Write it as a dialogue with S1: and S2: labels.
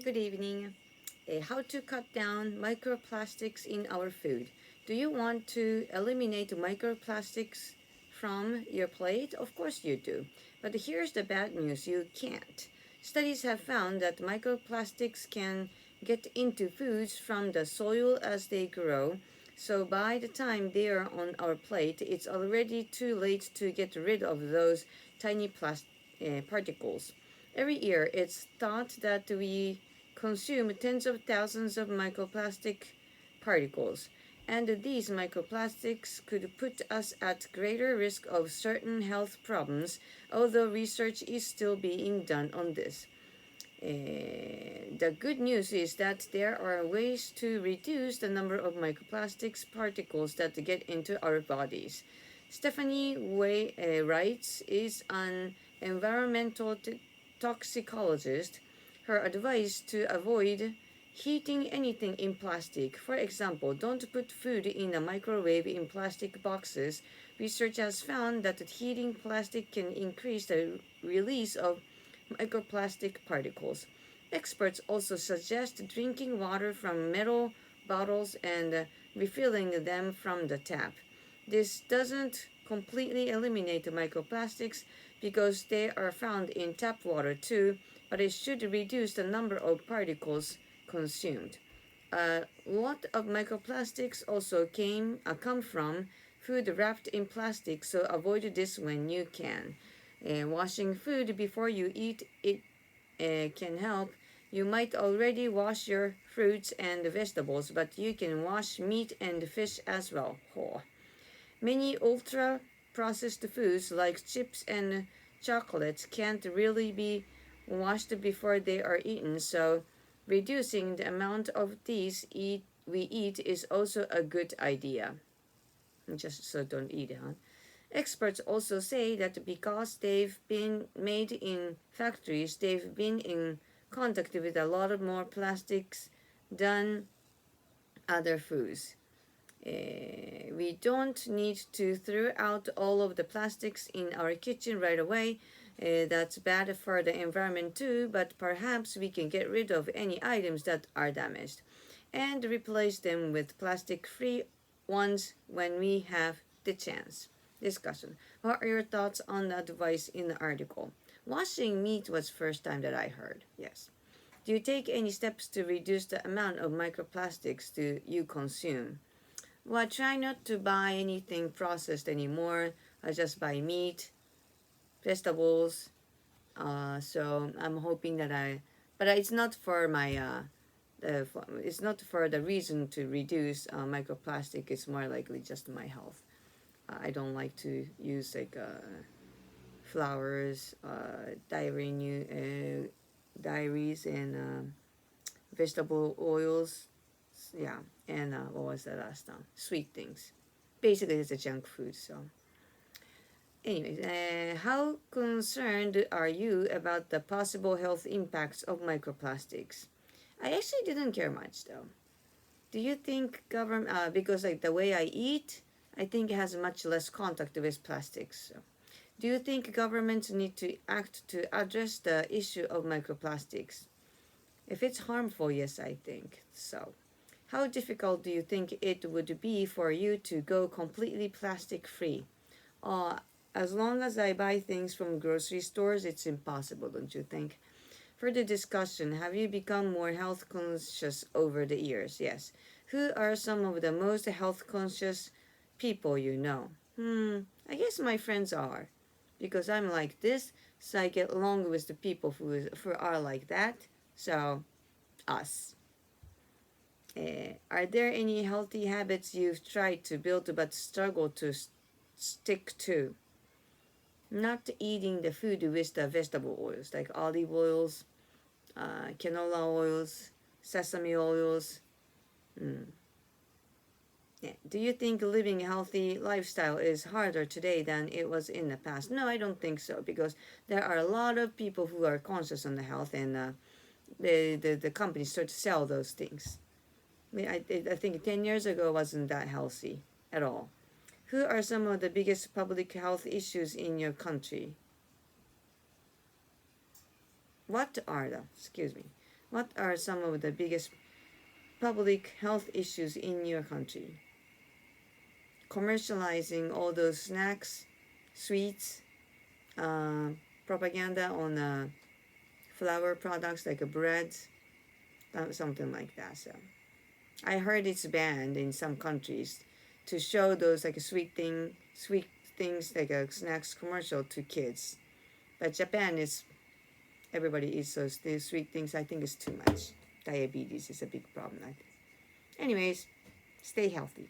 S1: Good evening. How to cut down microplastics in our food. Do you want to eliminate microplastics from your plate? Of course you do. But here's the bad news, you can't. Studies have found that microplastics can get into foods from the soil as they grow. So by the time they are on our plate, it's already too late to get rid of those tiny particles. Every year, it's thought that we consume tens of thousands of microplastic particles, and these microplastics could put us at greater risk of certain health problems, although research is still being done on this. The good news is that there are ways to reduce the number of microplastics particles that get into our bodies. Stephanie writes is an environmental toxicologist. Her advice to avoid heating anything in plastic. For example, don't put food in a microwave in plastic boxes. Research has found that heating plastic can increase the release of microplastic particles. Experts also suggest drinking water from metal bottles and refilling them from the tap. This doesn't completely eliminate the microplastics because they are found in tap water too, but it should reduce the number of particles consumed. A lot of microplastics also come from food wrapped in plastic, so avoid this when you can. Washing food before you eat it can help. You might already wash your fruits and vegetables, but you can wash meat and fish as well. Oh. Many ultra processed foods like chips and chocolates can't really be washed before they are eaten, so reducing the amount of we eat is also a good idea. Just so don't eat it, huh? Experts also say that because they've been made in factories, they've been in contact with a lot of more plastics than other foods. We don't need to throw out all of the plastics in our kitchen right away. That's bad for the environment too, but perhaps we can get rid of any items that are damaged and replace them with plastic free ones when we have the chance. Discussion. What are your thoughts on the advice in the article? Washing meat was first time that I heard. Yes. Do you take any steps to reduce the amount of microplastics you consume? Well, I try not to buy anything processed anymore. I just buy meat, vegetables. So I'm hoping that but it's not for it's not for the reason to reduce microplastic. It's more likely just my health. I don't like to use flowers, dairies, and vegetable oils. Yeah, and what was the last time? Sweet things. Basically, it's a junk food. So, anyways, how concerned are you about the possible health impacts of microplastics? I actually didn't care much though. Do you think government? Because like the way I eat, I think it has much less contact with plastics. So. Do you think governments need to act to address the issue of microplastics? If it's harmful, yes, I think so. How difficult do you think it would be for you to go completely plastic free? Uh, as long as I buy things from grocery stores, it's impossible, don't you think? For the discussion, have you become more health conscious over the years? Yes. Who are some of the most health conscious people you know? I guess my friends are. Because I'm like this, so I get along with the people who are like that. So, us. Are there any healthy habits you've tried to build but struggle to stick to? Not eating the food with the vegetable oils like olive oils, canola oils, sesame oils. Mm. Yeah. Do you think living a healthy lifestyle is harder today than it was in the past? No, I don't think so because there are a lot of people who are conscious on the health and the companies start to sell those things. I think 10 years ago wasn't that healthy at all. Who are some of the biggest public health issues in your country? What are the, excuse me, What are some of the biggest public health issues in your country? Commercializing all those snacks, sweets, uh, propaganda on flour products like bread, something like that. So I heard it's banned in some countries to show those like sweet things like a snacks commercial to kids. But Japan is everybody eats those sweet things. I think it's too much. Diabetes is a big problem. I think. Anyways, stay healthy.